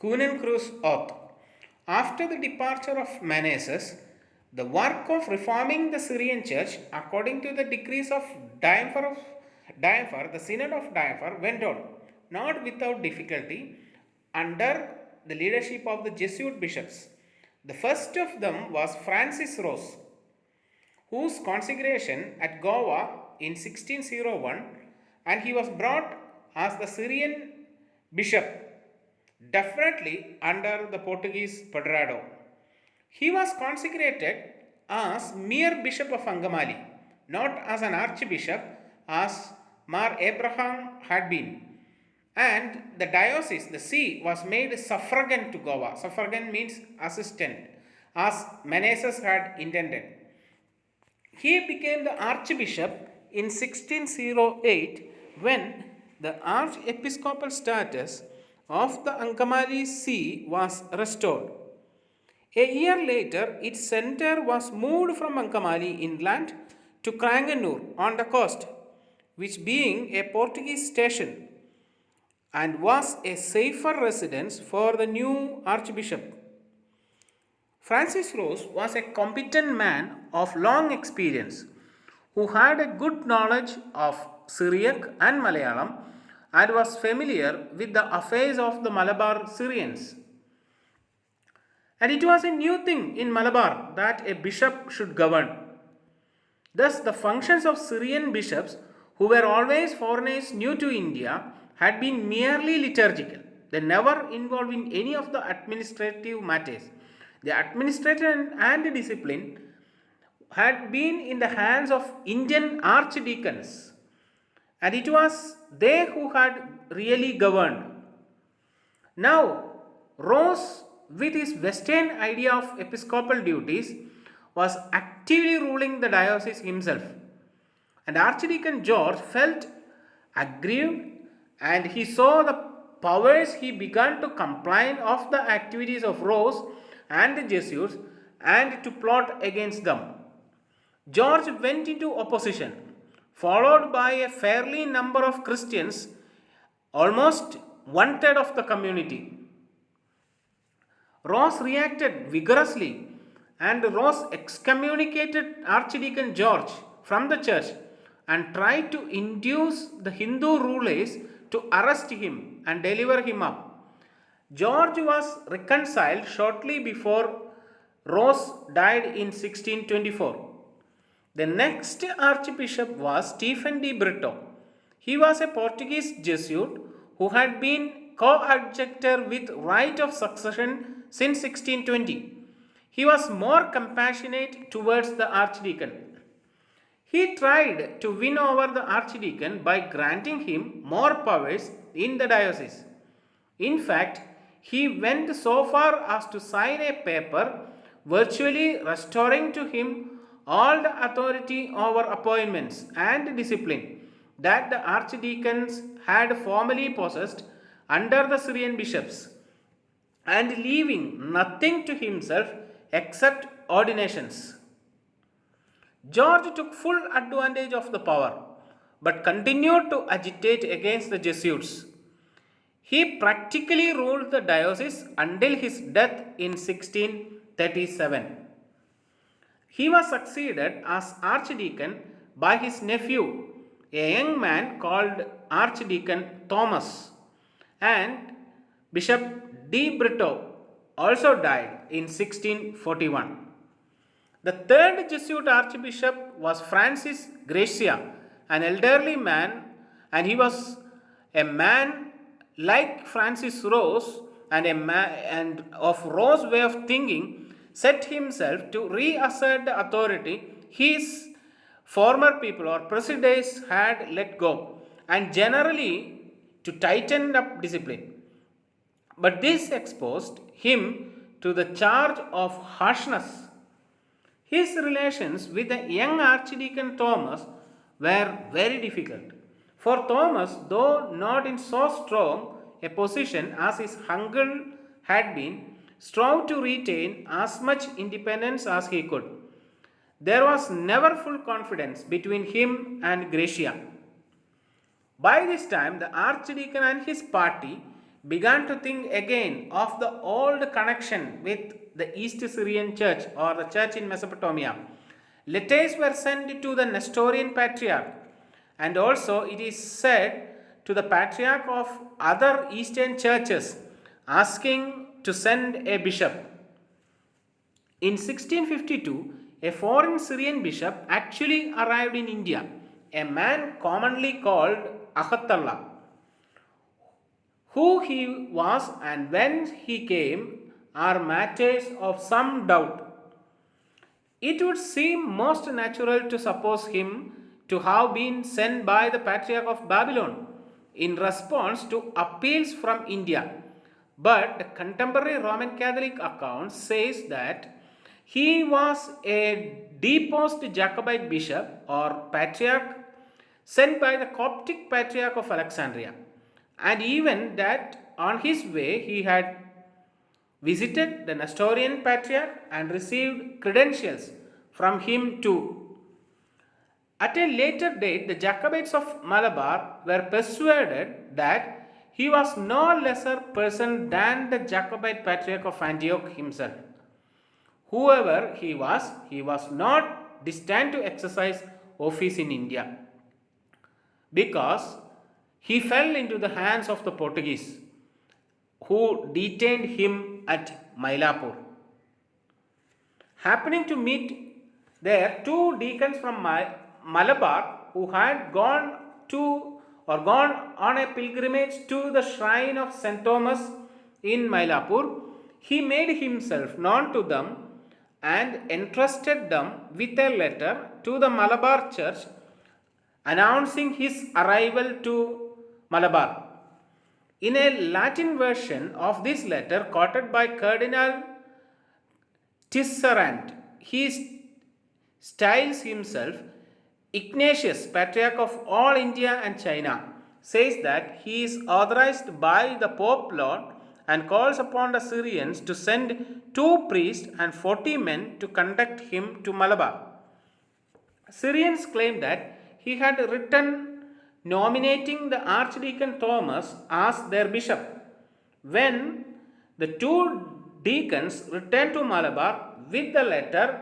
Kunenkru's oath. After the departure of Manasseh, the work of reforming the Syrian church according to the decrees of Diaphar, the Synod of Diaphar, went on, not without difficulty, under the leadership of the Jesuit bishops. The first of them was Francis Rose, whose consecration at Goa in 1601, and he was brought as the Syrian bishop, definitely under the Portuguese Pedrado. He was consecrated as mere bishop of Angamali, not as an archbishop as Mar Abraham had been. And the diocese, the see, was made suffragan to Goa. Suffragan means assistant, as Menaces had intended. He became the archbishop in 1608 when the archiepiscopal status of the Angamali see was restored. A year later, its center was moved from Ankamali inland to Kranganur on the coast, which being a Portuguese station and was a safer residence for the new archbishop. Francis Rose was a competent man of long experience who had a good knowledge of Syriac and Malayalam and was familiar with the affairs of the Malabar Syrians. And it was a new thing in Malabar that a bishop should govern. Thus, the functions of Syrian bishops, who were always foreigners new to India, had been merely liturgical. They never involved in any of the administrative matters. The administration and discipline had been in the hands of Indian archdeacons, and it was they who had really governed. Now, Rose, with his Western idea of episcopal duties, was actively ruling the diocese himself. And Archdeacon George felt aggrieved and he saw the powers he began to complain of the activities of Rose and the Jesuits and to plot against them. George went into opposition, followed by a fairly number of Christians, almost one third of the community. Ross reacted vigorously and Ross excommunicated Archdeacon George from the church and tried to induce the Hindu rulers to arrest him and deliver him up. George was reconciled shortly before Ross died in 1624. The next archbishop was Stephen de Brito. He was a Portuguese Jesuit who had been coadjutor with right of succession since 1620. He was more compassionate towards the archdeacon. He tried to win over the archdeacon by granting him more powers in the diocese. In fact, he went so far as to sign a paper virtually restoring to him all the authority over appointments and discipline that the archdeacons had formerly possessed under the Syrian bishops, and leaving nothing to himself except ordinations. George took full advantage of the power but continued to agitate against the Jesuits. He practically ruled the diocese until his death in 1637. He was succeeded as archdeacon by his nephew, a young man called Archdeacon Thomas, and Bishop de Brito also died in 1641. The third Jesuit archbishop was Francis Gracia, an elderly man, and he was a man like Francis Rose and a man and of Rose's way of thinking, set himself to reassert the authority his former people or presidents had let go, and generally to tighten up discipline. But this exposed him to the charge of harshness. His relations with the young Archdeacon Thomas were very difficult. For Thomas, though not in so strong a position as his uncle had been, strove to retain as much independence as he could. There was never full confidence between him and Gracia. By this time, the archdeacon and his party began to think again of the old connection with the East Syrian church or the church in Mesopotamia. Letters were sent to the Nestorian patriarch, and also it is said to the patriarch of other Eastern churches asking to send a bishop. In 1652, a foreign Syrian bishop actually arrived in India, a man commonly called Ahattallah. Who he was and when he came are matters of some doubt. It would seem most natural to suppose him to have been sent by the Patriarch of Babylon in response to appeals from India. But the contemporary Roman Catholic account says that he was a deposed Jacobite bishop or patriarch sent by the Coptic Patriarch of Alexandria, and even that on his way he had visited the Nestorian Patriarch and received credentials from him too. At a later date, the Jacobites of Malabar were persuaded that he was no lesser person than the Jacobite Patriarch of Antioch himself. Whoever he was not destined to exercise office in India because he fell into the hands of the Portuguese who detained him at Mylapore. Happening to meet there two deacons from Malabar who had gone on a pilgrimage to the shrine of St. Thomas in Mylapore, he made himself known to them and entrusted them with a letter to the Malabar Church announcing his arrival to Malabar. In a Latin version of this letter quoted by Cardinal Tisserand, he styles himself Ignatius, Patriarch of all India and China, says that he is authorized by the Pope Lord and calls upon the Syrians to send 2 priests and 40 men to conduct him to Malabar. Syrians claim that he had written nominating the Archdeacon Thomas as their bishop. When the two deacons returned to Malabar with the letter,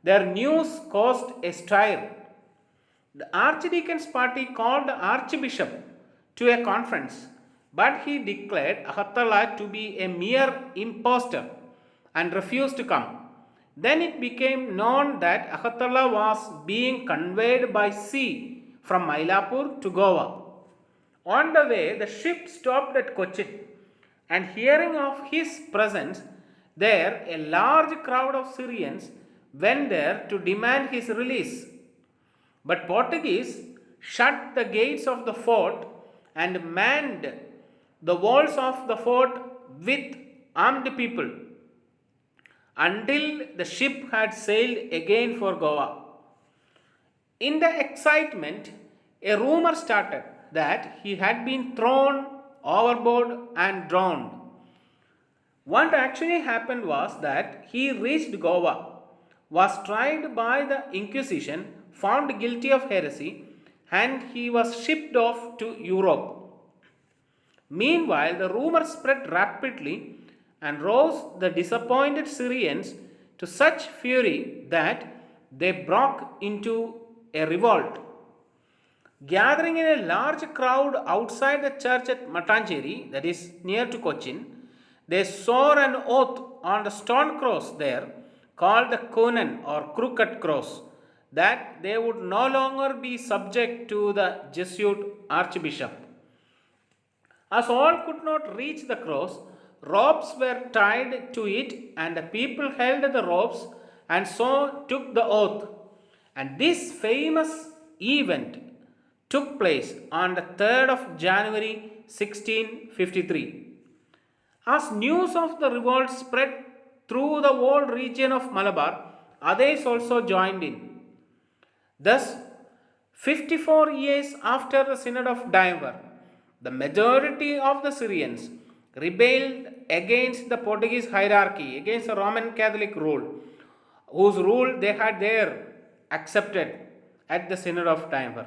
their news caused a stir. The Archdeacon's party called the Archbishop to a conference, but he declared Ahattallah to be a mere impostor and refused to come. Then it became known that Ahattallah was being conveyed by sea from Mylapore to Goa. On the way, the ship stopped at Cochin, and hearing of his presence there, a large crowd of Syrians went there to demand his release. But Portuguese shut the gates of the fort and manned the walls of the fort with armed people until the ship had sailed again for Goa. In the excitement, a rumor started that he had been thrown overboard and drowned. What actually happened was that he reached Goa, was tried by the Inquisition, found guilty of heresy, and he was shipped off to Europe. Meanwhile, the rumor spread rapidly and roused the disappointed Syrians to such fury that they broke into a revolt. Gathering in a large crowd outside the church at Matancheri, that is near to Cochin, they swore an oath on the stone cross there, called the Conan or Crooked Cross, that they would no longer be subject to the Jesuit archbishop. As all could not reach the cross, ropes were tied to it, and the people held the ropes and so took the oath. And this famous event took place on the 3rd of January 1653. As news of the revolt spread through the whole region of Malabar, others also joined in. Thus, 54 years after the Synod of Denver, the majority of the Syrians rebelled against the Portuguese hierarchy, against the Roman Catholic rule, whose rule they had there accepted at the Synod of Denver.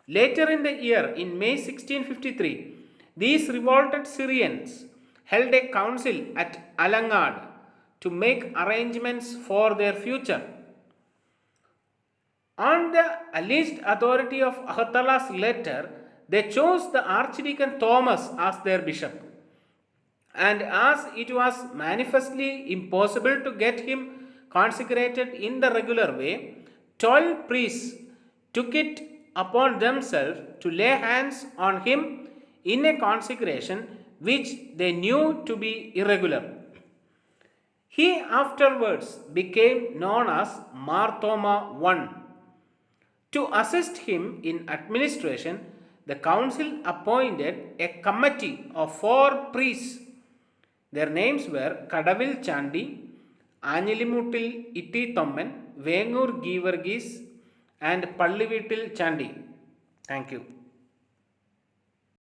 Later in the year, in May 1653, These revolted Syrians held a council at Alangad to make arrangements for their future. On the alleged authority of Ahatala's letter, they chose the Archdeacon Thomas as their bishop. And as it was manifestly impossible to get him consecrated in the regular way, 12 priests took it upon themselves to lay hands on him in a consecration which they knew to be irregular. He afterwards became known as Marthoma I. To assist him in administration, the council appointed a committee of 4 priests. Their names were Kadavil Chandi, Anilimutil Itti Thomman, Vengur Givargis, and Pallivitil Chandi. Thank you.